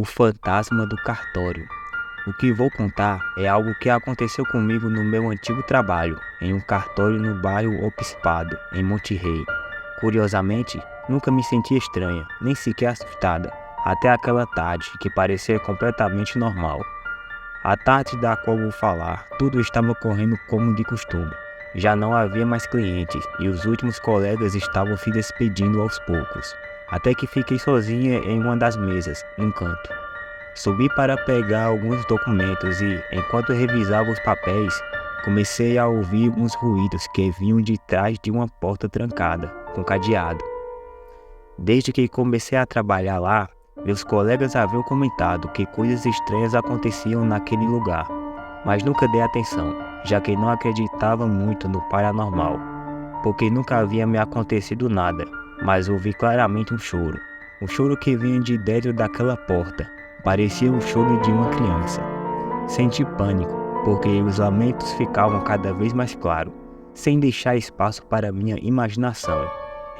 O fantasma do cartório. O que vou contar é algo que aconteceu comigo no meu antigo trabalho, em um cartório no bairro Obispado, em Monterrey. Curiosamente, nunca me senti estranha, nem sequer assustada, até aquela tarde que parecia completamente normal. A tarde da qual vou falar, tudo estava correndo como de costume. Já não havia mais clientes e os últimos colegas estavam se despedindo aos poucos, até que fiquei sozinha em uma das mesas, num canto. Subi para pegar alguns documentos e, enquanto revisava os papéis, comecei a ouvir uns ruídos que vinham de trás de uma porta trancada, com cadeado. Desde que comecei a trabalhar lá, meus colegas haviam comentado que coisas estranhas aconteciam naquele lugar, mas nunca dei atenção, já que não acreditava muito no paranormal, porque nunca havia me acontecido nada, mas ouvi claramente um choro que vinha de dentro daquela porta. Parecia o choro de uma criança. Senti pânico, porque os lamentos ficavam cada vez mais claros, sem deixar espaço para minha imaginação.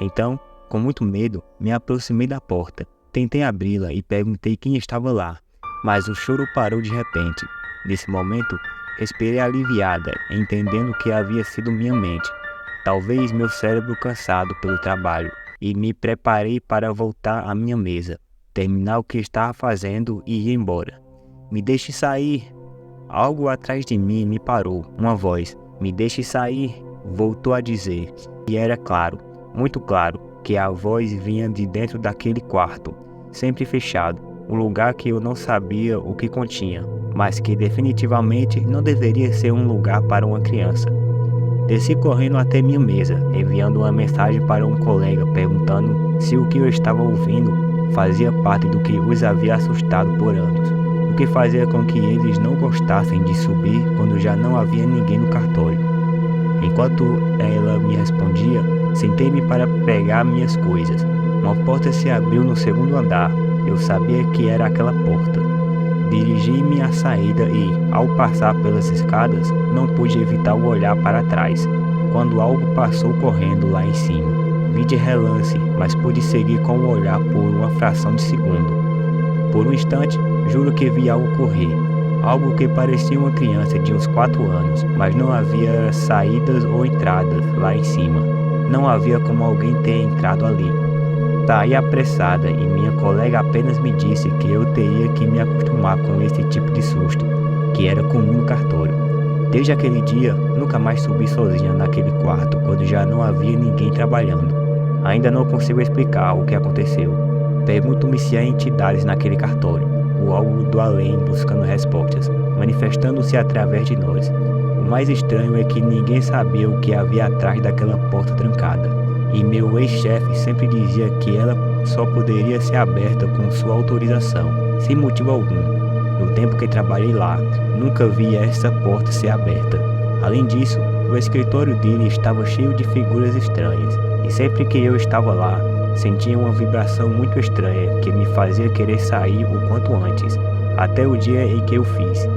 Então, com muito medo, me aproximei da porta, tentei abri-la e perguntei quem estava lá, mas o choro parou de repente. Nesse momento, respirei aliviada, entendendo que havia sido minha mente, talvez meu cérebro cansado pelo trabalho, e me preparei para voltar à minha mesa, terminar o que estava fazendo e ir embora. Me deixe sair! Algo atrás de mim me parou. Uma voz, me deixe sair, voltou a dizer. E era claro, muito claro, que a voz vinha de dentro daquele quarto, sempre fechado, um lugar que eu não sabia o que continha, mas que definitivamente não deveria ser um lugar para uma criança. Desci correndo até minha mesa, enviando uma mensagem para um colega perguntando se o que eu estava ouvindo fazia parte do que os havia assustado por anos, o que fazia com que eles não gostassem de subir quando já não havia ninguém no cartório. Enquanto ela me respondia, sentei-me para pegar minhas coisas. Uma porta se abriu no segundo andar. Eu sabia que era aquela porta. Dirigi-me à saída e, ao passar pelas escadas, não pude evitar o olhar para trás, quando algo passou correndo lá em cima. Vi de relance, mas pude seguir com o olhar por uma fração de segundo. Por um instante, juro que vi algo correr. Algo que parecia uma criança de uns 4 anos, mas não havia saídas ou entradas lá em cima. Não havia como alguém ter entrado ali. Saí apressada e minha colega apenas me disse que eu teria que me acostumar com esse tipo de susto, que era comum no cartório. Desde aquele dia, nunca mais subi sozinha naquele quarto quando já não havia ninguém trabalhando. Ainda não consigo explicar o que aconteceu. Pergunto-me se há entidades naquele cartório, ou algo do além buscando respostas, manifestando-se através de nós. O mais estranho é que ninguém sabia o que havia atrás daquela porta trancada, e meu ex-chefe sempre dizia que ela só poderia ser aberta com sua autorização, sem motivo algum. No tempo que trabalhei lá, nunca vi essa porta ser aberta. Além disso, o escritório dele estava cheio de figuras estranhas, e sempre que eu estava lá, sentia uma vibração muito estranha que me fazia querer sair o quanto antes, até o dia em que eu fiz,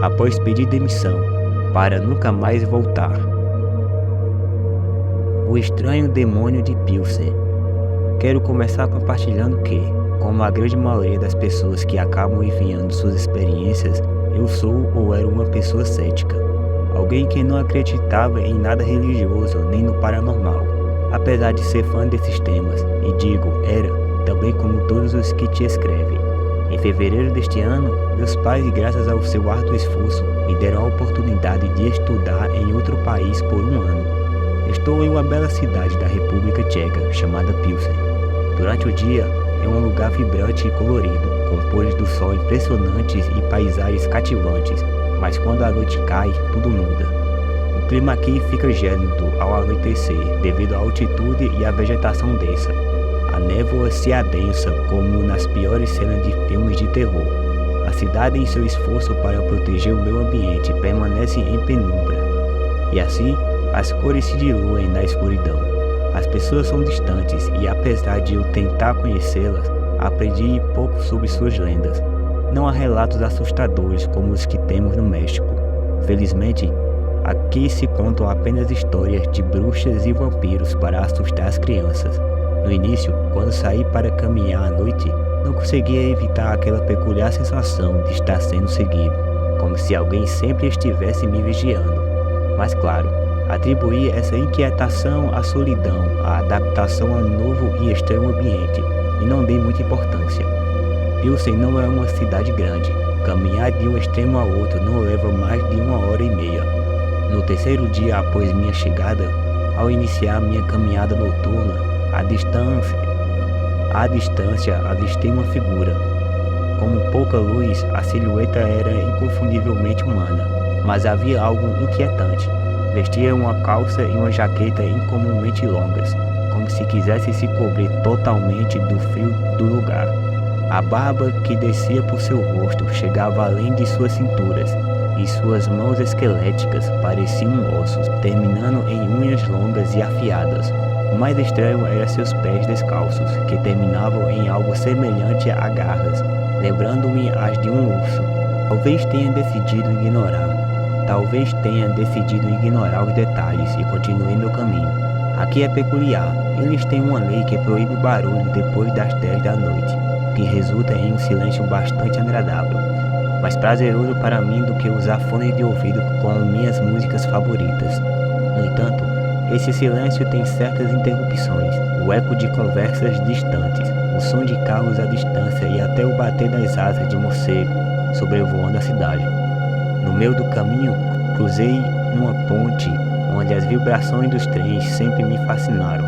após pedir demissão, para nunca mais voltar. O estranho demônio de Pilsen. Quero começar compartilhando que, como a grande maioria das pessoas que acabam enviando suas experiências, eu sou ou era uma pessoa cética, alguém que não acreditava em nada religioso nem no paranormal. Apesar de ser fã desses temas, e digo era, também como todos os que te escrevem. Em fevereiro deste ano, meus pais, graças ao seu árduo esforço, me deram a oportunidade de estudar em outro país por um ano. Estou em uma bela cidade da República Tcheca, chamada Pilsen. Durante o dia, é um lugar vibrante e colorido, com pôres do sol impressionantes e paisagens cativantes, mas quando a noite cai, tudo muda. O clima aqui fica gélido ao anoitecer, devido à altitude e à vegetação densa. A névoa se adensa como nas piores cenas de filmes de terror. A cidade, em seu esforço para proteger o meio ambiente, permanece em penumbra. E assim, as cores se diluem na escuridão. As pessoas são distantes e, apesar de eu tentar conhecê-las, aprendi pouco sobre suas lendas. Não há relatos assustadores como os que temos no México. Felizmente, aqui se contam apenas histórias de bruxas e vampiros para assustar as crianças. No início, quando saí para caminhar à noite, Não conseguia evitar aquela peculiar sensação de estar sendo seguido, como se alguém sempre estivesse me vigiando. Mas claro, atribuí essa inquietação à solidão, à adaptação a um novo e estranho ambiente, e não dei muita importância. Pilsen não é uma cidade grande. Caminhar de um extremo ao outro não leva mais de 1h30. No terceiro dia após minha chegada, ao iniciar minha caminhada noturna, à distância avistei uma figura. Com pouca luz, a silhueta era inconfundivelmente humana, mas havia algo inquietante. Vestia uma calça e uma jaqueta incomumente longas, como se quisesse se cobrir totalmente do frio do lugar. A barba que descia por seu rosto chegava além de suas cinturas, e suas mãos esqueléticas pareciam ossos, terminando em unhas longas e afiadas. O mais estranho era seus pés descalços, que terminavam em algo semelhante a garras, lembrando-me as de um urso. Talvez tenha decidido ignorar os detalhes e continuei meu caminho. Aqui é peculiar, eles têm uma lei que proíbe o barulho depois das 10 da noite, que resulta em um silêncio bastante agradável, mais prazeroso para mim do que usar fones de ouvido com minhas músicas favoritas. No entanto, esse silêncio tem certas interrupções, o eco de conversas distantes, o som de carros à distância e até o bater das asas de morcego sobrevoando a cidade. No meio do caminho, cruzei uma ponte onde as vibrações dos trens sempre me fascinaram.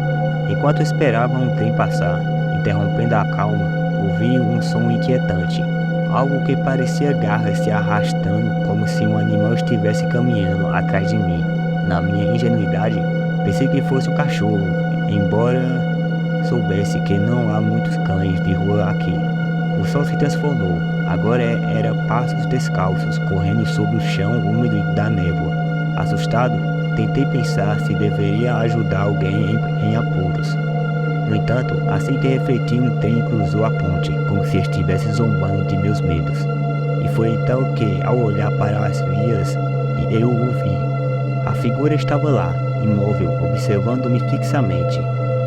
Enquanto esperava um trem passar, interrompendo a calma, ouvi um som inquietante, algo que parecia garras se arrastando como se um animal estivesse caminhando atrás de mim. Na minha ingenuidade, pensei que fosse um cachorro, embora soubesse que não há muitos cães de rua aqui. O som se transformou, agora era passos descalços correndo sobre o chão úmido da névoa. Assustado, tentei pensar se deveria ajudar alguém em apuros. No entanto, assim que refleti, um trem cruzou a ponte, como se estivesse zombando de meus medos. E foi então que, ao olhar para as vias, eu o vi. A figura estava lá, imóvel, observando-me fixamente.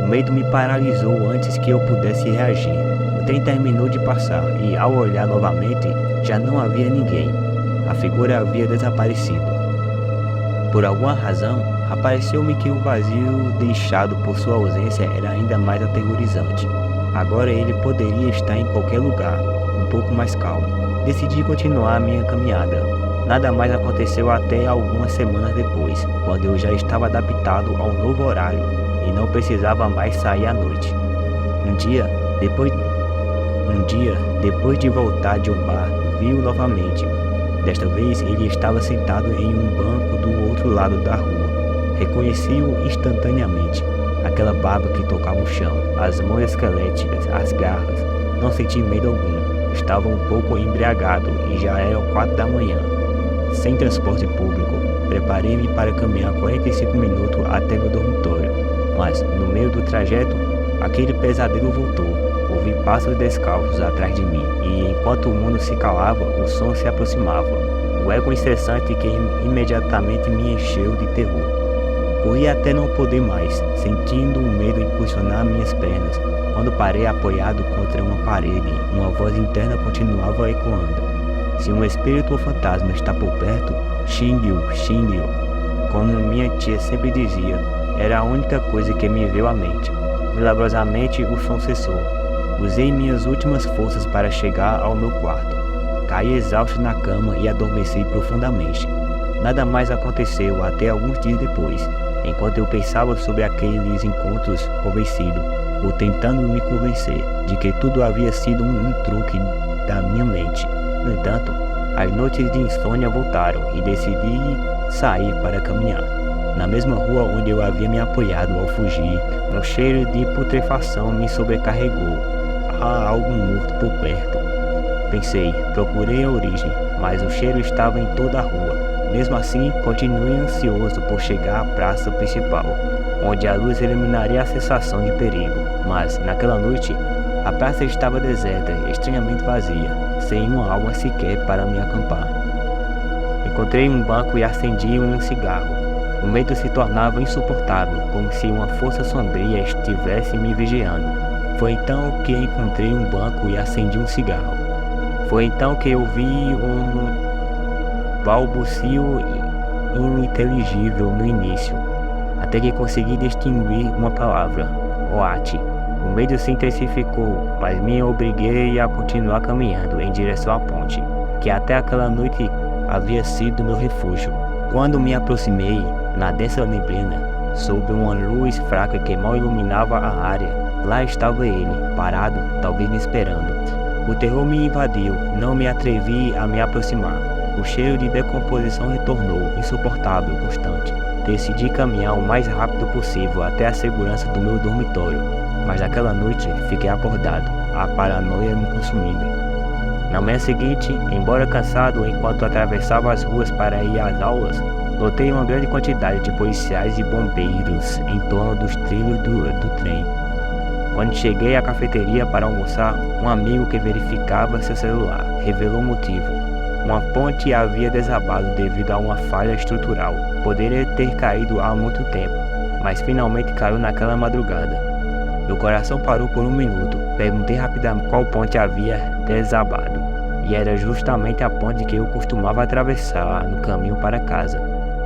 O medo me paralisou antes que eu pudesse reagir. O trem terminou de passar e, ao olhar novamente, já não havia ninguém. A figura havia desaparecido. Por alguma razão, apareceu-me que o vazio deixado por sua ausência era ainda mais aterrorizante. Agora ele poderia estar em qualquer lugar, um pouco mais calmo. Decidi continuar a minha caminhada. Nada mais aconteceu até algumas semanas depois, quando eu já estava adaptado ao novo horário e não precisava mais sair à noite. Um dia, depois de voltar de um bar, vi-o novamente. Desta vez ele estava sentado em um banco do outro lado da rua. Reconheci-o instantaneamente. Aquela barba que tocava o chão, as mãos esqueléticas, as garras. Não senti medo algum. Estava um pouco embriagado e já eram 4 da manhã. Sem transporte público, preparei-me para caminhar 45 minutos até meu dormitório. Mas, no meio do trajeto, aquele pesadelo voltou. Ouvi passos descalços atrás de mim, e enquanto o mundo se calava, o som se aproximava. O eco incessante que imediatamente me encheu de terror. Corri até não poder mais, sentindo o medo impulsionar minhas pernas. Quando parei apoiado contra uma parede, uma voz interna continuava ecoando. Se um espírito ou fantasma está por perto, xingue-o, xingue-o. Como minha tia sempre dizia, era a única coisa que me veio à mente. Milagrosamente o som cessou. Usei minhas últimas forças para chegar ao meu quarto. Caí exausto na cama e adormeci profundamente. Nada mais aconteceu até alguns dias depois, enquanto eu pensava sobre aqueles encontros convencido, ou tentando me convencer de que tudo havia sido um truque da minha mente. No entanto, as noites de insônia voltaram e decidi sair para caminhar. Na mesma rua onde eu havia me apoiado ao fugir, um cheiro de putrefação me sobrecarregou. Há algo morto por perto. Pensei, procurei a origem, mas o cheiro estava em toda a rua. Mesmo assim, continuei ansioso por chegar à praça principal, onde a luz eliminaria a sensação de perigo. Mas, naquela noite, a praça estava deserta e estranhamente vazia, sem uma alma sequer para me acampar. Encontrei um banco e acendi um cigarro. O medo se tornava insuportável, como se uma força sombria estivesse me vigiando. Foi então que encontrei um banco e acendi um cigarro. Foi então que eu vi um balbucio ininteligível no início, até que consegui distinguir uma palavra: Oate. O medo se intensificou, mas me obriguei a continuar caminhando em direção à ponte, que até aquela noite havia sido meu refúgio. Quando me aproximei, na densa neblina, sob uma luz fraca que mal iluminava a área, lá estava ele, parado, talvez me esperando. O terror me invadiu, não me atrevi a me aproximar. O cheiro de decomposição retornou, insuportável, constante. Decidi caminhar o mais rápido possível até a segurança do meu dormitório, mas naquela noite fiquei acordado, a paranoia me consumindo. Na manhã seguinte, embora cansado enquanto atravessava as ruas para ir às aulas, notei uma grande quantidade de policiais e bombeiros em torno dos trilhos do trem. Quando cheguei à cafeteria para almoçar, um amigo que verificava seu celular revelou o motivo. Uma ponte havia desabado devido a uma falha estrutural. Poderia ter caído há muito tempo, mas finalmente caiu naquela madrugada. Meu coração parou por um minuto. Perguntei rapidamente qual ponte havia desabado, e era justamente a ponte que eu costumava atravessar no caminho para casa.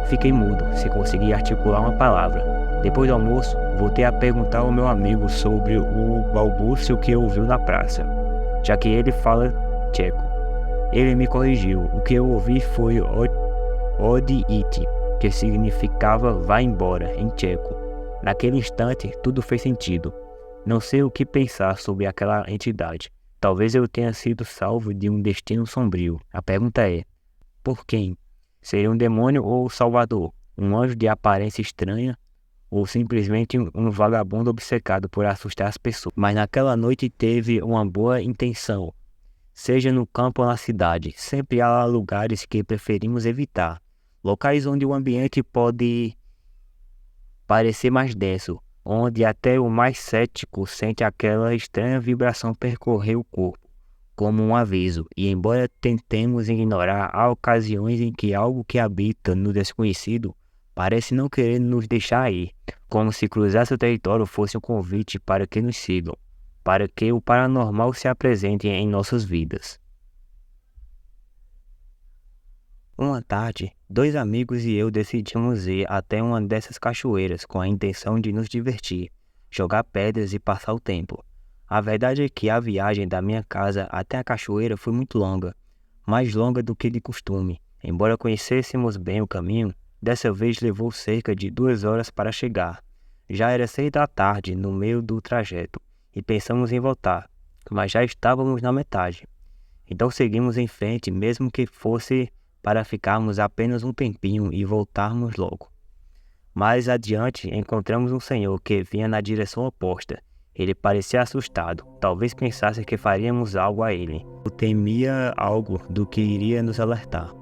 Fiquei mudo, sem conseguir articular uma palavra. Depois do almoço, voltei a perguntar ao meu amigo sobre o balbúcio que ouviu na praça, já que ele fala tcheco. Ele me corrigiu. O que eu ouvi foi Odi iti, que significava vá embora em tcheco. Naquele instante, tudo fez sentido. Não sei o que pensar sobre aquela entidade. Talvez eu tenha sido salvo de um destino sombrio. A pergunta é: por quem? Seria um demônio ou o salvador? Um anjo de aparência estranha? Ou simplesmente um vagabundo obcecado por assustar as pessoas? Mas naquela noite teve uma boa intenção. Seja no campo ou na cidade, sempre há lugares que preferimos evitar. Locais onde o ambiente pode parecer mais denso, onde até o mais cético sente aquela estranha vibração percorrer o corpo, como um aviso. E embora tentemos ignorar, há ocasiões em que algo que habita no desconhecido parece não querer nos deixar ir, como se cruzar seu território fosse um convite para que nos sigam, para que o paranormal se apresente em nossas vidas. Uma tarde, 2 amigos e eu decidimos ir até uma dessas cachoeiras com a intenção de nos divertir, jogar pedras e passar o tempo. A verdade é que a viagem da minha casa até a cachoeira foi muito longa, mais longa do que de costume. Embora conhecêssemos bem o caminho, dessa vez levou cerca de 2 horas para chegar. Já era 6 da tarde no meio do trajeto e pensamos em voltar, mas já estávamos na metade. Então seguimos em frente, mesmo que fosse para ficarmos apenas um tempinho e voltarmos logo. Mais adiante encontramos um senhor que vinha na direção oposta. Ele parecia assustado, talvez pensasse que faríamos algo a ele. Eu temia algo do que iria nos alertar.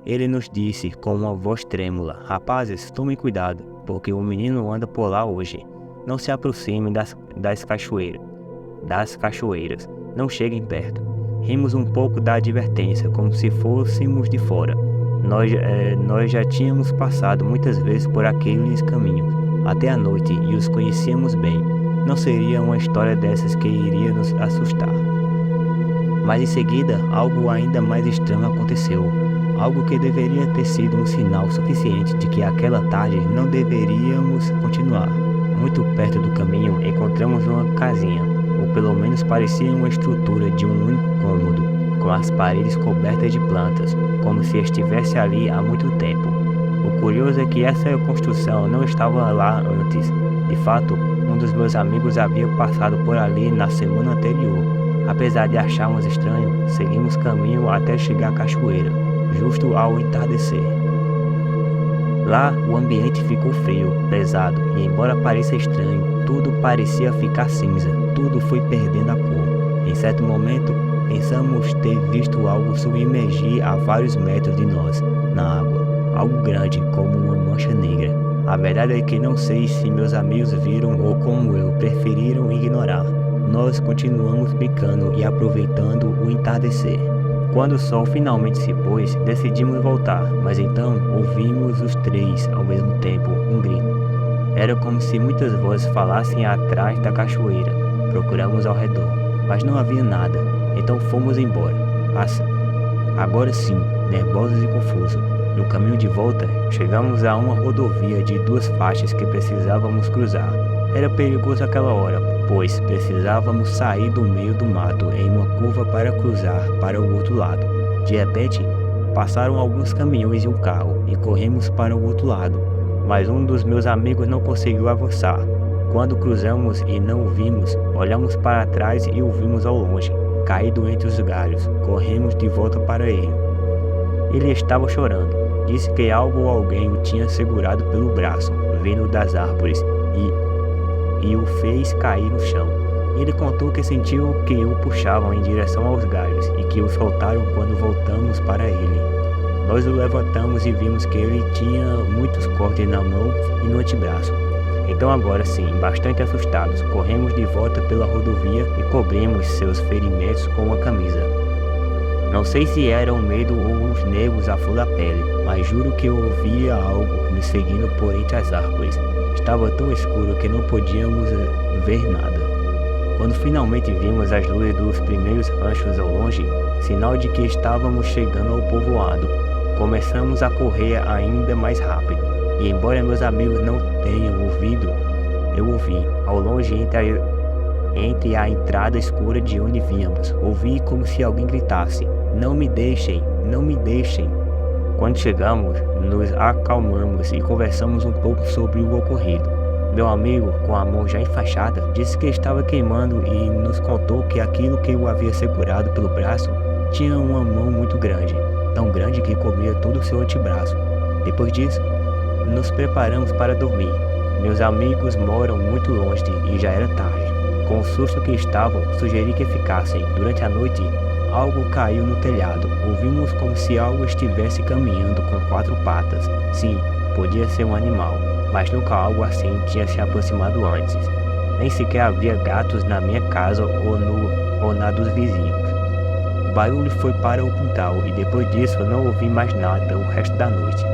Ele nos disse com uma voz trêmula: rapazes, tomem cuidado, porque o menino anda por lá hoje. Não se aproximem das cachoeiras, não cheguem perto. Rimos um pouco da advertência, como se fôssemos de fora. Nós já tínhamos passado muitas vezes por aqueles caminhos, até a noite, e os conhecíamos bem. Não seria uma história dessas que iria nos assustar. Mas em seguida, algo ainda mais estranho aconteceu. Algo que deveria ter sido um sinal suficiente de que aquela tarde não deveríamos continuar. Muito perto do caminho, encontramos uma casinha, ou pelo menos parecia uma estrutura de um único cômodo, com as paredes cobertas de plantas, como se estivesse ali há muito tempo. O curioso é que essa construção não estava lá antes. De fato, um dos meus amigos havia passado por ali na semana anterior. Apesar de acharmos estranho, seguimos caminho até chegar à cachoeira, justo ao entardecer. Lá, o ambiente ficou frio, pesado, e embora pareça estranho, tudo parecia ficar cinza, tudo foi perdendo a cor. Em certo momento, pensamos ter visto algo submergir a vários metros de nós, na água, algo grande, como uma mancha negra. A verdade é que não sei se meus amigos viram ou, como eu, preferiram ignorar. Nós continuamos brincando e aproveitando o entardecer. Quando o sol finalmente se pôs, decidimos voltar, mas então ouvimos os 3, ao mesmo tempo, um grito. Era como se muitas vozes falassem atrás da cachoeira. procuramos ao redor, mas não havia nada, então fomos embora. Agora sim, nervosos e confusos. No caminho de volta, chegamos a uma rodovia de 2 faixas que precisávamos cruzar. Era perigoso aquela hora, pois precisávamos sair do meio do mato em uma curva para cruzar para o outro lado. De repente, passaram alguns caminhões e um carro e corremos para o outro lado, mas um dos meus amigos não conseguiu avançar. Quando cruzamos e não o vimos, olhamos para trás e o vimos ao longe, caído entre os galhos. Corremos de volta para ele. Ele estava chorando. Disse que algo ou alguém o tinha segurado pelo braço, vindo das árvores, e o fez cair no chão. Ele contou que sentiu que o puxavam em direção aos galhos e que o soltaram quando voltamos para ele. Nós o levantamos e vimos que ele tinha muitos cortes na mão e no antebraço. Então agora sim, bastante assustados, corremos de volta pela rodovia e cobrimos seus ferimentos com uma camisa. Não sei se era o medo ou os nervos à flor da pele, mas juro que eu ouvia algo nos seguindo por entre as árvores. Estava tão escuro que não podíamos ver nada. Quando finalmente vimos as luzes dos primeiros ranchos ao longe, sinal de que estávamos chegando ao povoado, começamos a correr ainda mais rápido. E embora meus amigos não tenham ouvido, eu ouvi, ao longe entre a entrada escura de onde vínhamos. Ouvi como se alguém gritasse: "Não me deixem, não me deixem." Quando chegamos, nos acalmamos e conversamos um pouco sobre o ocorrido. Meu amigo, com a mão já enfaixada, disse que estava queimando e nos contou que aquilo que o havia segurado pelo braço tinha uma mão muito grande, tão grande que cobria todo o seu antebraço. Depois disso, nos preparamos para dormir. Meus amigos moram muito longe e já era tarde. Com o susto que estavam, sugeri que ficassem. Durante a noite, algo caiu no telhado. Ouvimos como se algo estivesse caminhando com 4 patas. Sim, podia ser um animal, mas nunca algo assim tinha se aproximado antes. Nem sequer havia gatos na minha casa ou na dos vizinhos. O barulho foi para o quintal e depois disso não ouvi mais nada o resto da noite.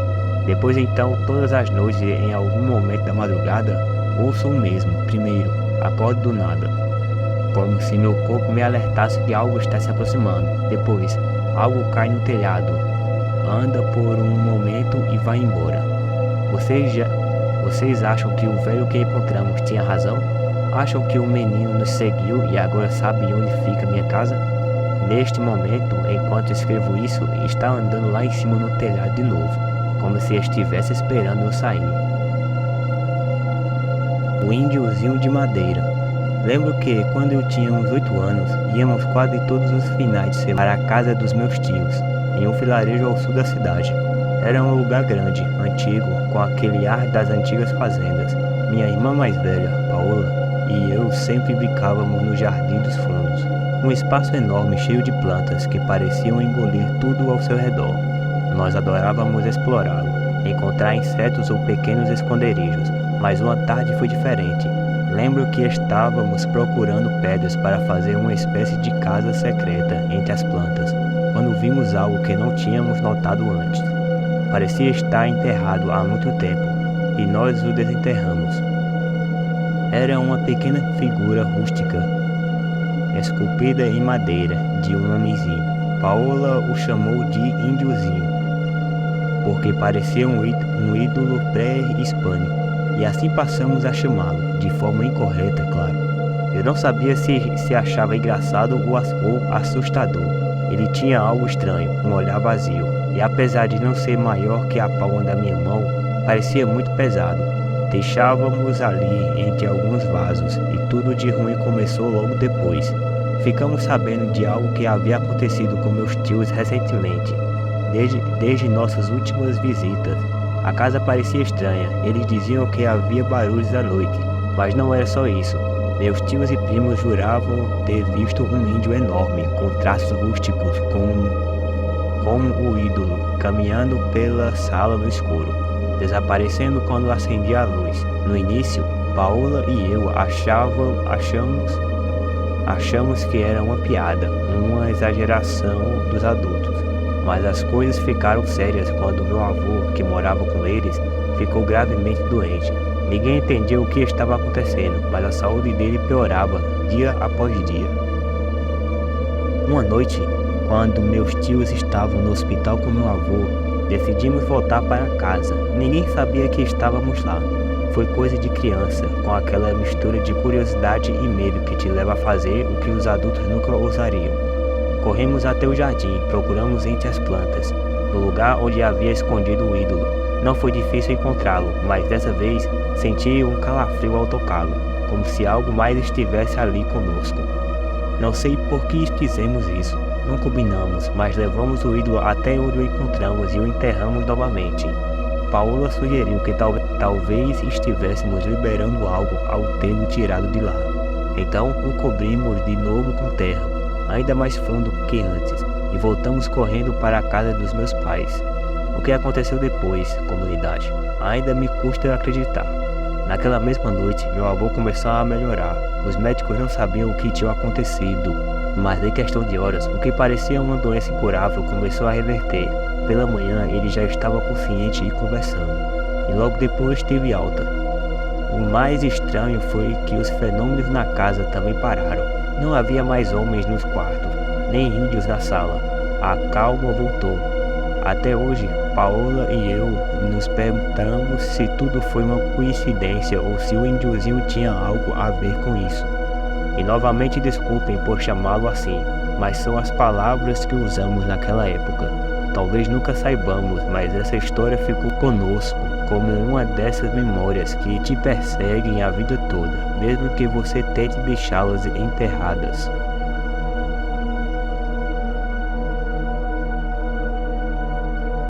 Depois então, todas as noites, em algum momento da madrugada, ouço o mesmo. Primeiro, acordo do nada, como se meu corpo me alertasse que algo está se aproximando. Depois, algo cai no telhado, anda por um momento e vai embora. Vocês acham que o velho que encontramos tinha razão? Acham que o menino nos seguiu e agora sabe onde fica minha casa? Neste momento, enquanto escrevo isso, está andando lá em cima no telhado de novo, como se estivesse esperando eu sair. O índiozinho de madeira. Lembro que, quando eu tinha uns 8 anos, íamos quase todos os finais de semana para a casa dos meus tios, em um vilarejo ao sul da cidade. Era um lugar grande, antigo, com aquele ar das antigas fazendas. Minha irmã mais velha, Paola, e eu sempre brincávamos no jardim dos fundos. Um espaço enorme cheio de plantas que pareciam engolir tudo ao seu redor. Nós adorávamos explorá-lo, encontrar insetos ou pequenos esconderijos, mas uma tarde foi diferente. Lembro que estávamos procurando pedras para fazer uma espécie de casa secreta entre as plantas, quando vimos algo que não tínhamos notado antes. Parecia estar enterrado há muito tempo, e nós o desenterramos. Era uma pequena figura rústica, esculpida em madeira, de um homenzinho. Paola o chamou de índiozinho, porque parecia um ídolo pré-hispânico, e assim passamos a chamá-lo, de forma incorreta, claro. Eu não sabia se achava engraçado ou assustador. Ele tinha algo estranho, um olhar vazio, e apesar de não ser maior que a palma da minha mão, parecia muito pesado. Deixávamos ali entre alguns vasos, e tudo de ruim começou logo depois. Ficamos sabendo de algo que havia acontecido com meus tios recentemente, desde nossas últimas visitas. A casa parecia estranha. Eles diziam que havia barulhos à noite, mas não era só isso. Meus tios e primos juravam ter visto um índio enorme, com traços rústicos, como o ídolo, caminhando pela sala no escuro, desaparecendo quando acendia a luz. No início, Paola e eu achamos que era uma piada, uma exageração dos adultos. Mas as coisas ficaram sérias quando meu avô, que morava com eles, ficou gravemente doente. Ninguém entendia o que estava acontecendo, mas a saúde dele piorava dia após dia. Uma noite, quando meus tios estavam no hospital com meu avô, decidimos voltar para casa. Ninguém sabia que estávamos lá. Foi coisa de criança, com aquela mistura de curiosidade e medo que te leva a fazer o que os adultos nunca ousariam. Corremos até o jardim, procuramos entre as plantas, no lugar onde havia escondido o ídolo. Não foi difícil encontrá-lo, mas dessa vez senti um calafrio ao tocá-lo, como se algo mais estivesse ali conosco. Não sei por que fizemos isso, não combinamos, mas levamos o ídolo até onde o encontramos e o enterramos novamente. Paola sugeriu que talvez estivéssemos liberando algo ao tê-lo tirado de lá. Então o cobrimos de novo com terra, ainda mais fundo que antes, e voltamos correndo para a casa dos meus pais. O que aconteceu depois, comunidade, ainda me custa acreditar. Naquela mesma noite, meu avô começou a melhorar. Os médicos não sabiam o que tinha acontecido, mas em questão de horas, o que parecia uma doença incurável começou a reverter. Pela manhã, ele já estava consciente e conversando, e logo depois teve alta. O mais estranho foi que os fenômenos na casa também pararam. Não havia mais homens nos quartos, nem índios na sala. A calma voltou. Até hoje, Paola e eu nos perguntamos se tudo foi uma coincidência ou se o índiozinho tinha algo a ver com isso. E novamente desculpem por chamá-lo assim, mas são as palavras que usamos naquela época. Talvez nunca saibamos, mas essa história ficou conosco como uma dessas memórias que te perseguem a vida toda, mesmo que você tente deixá-las enterradas.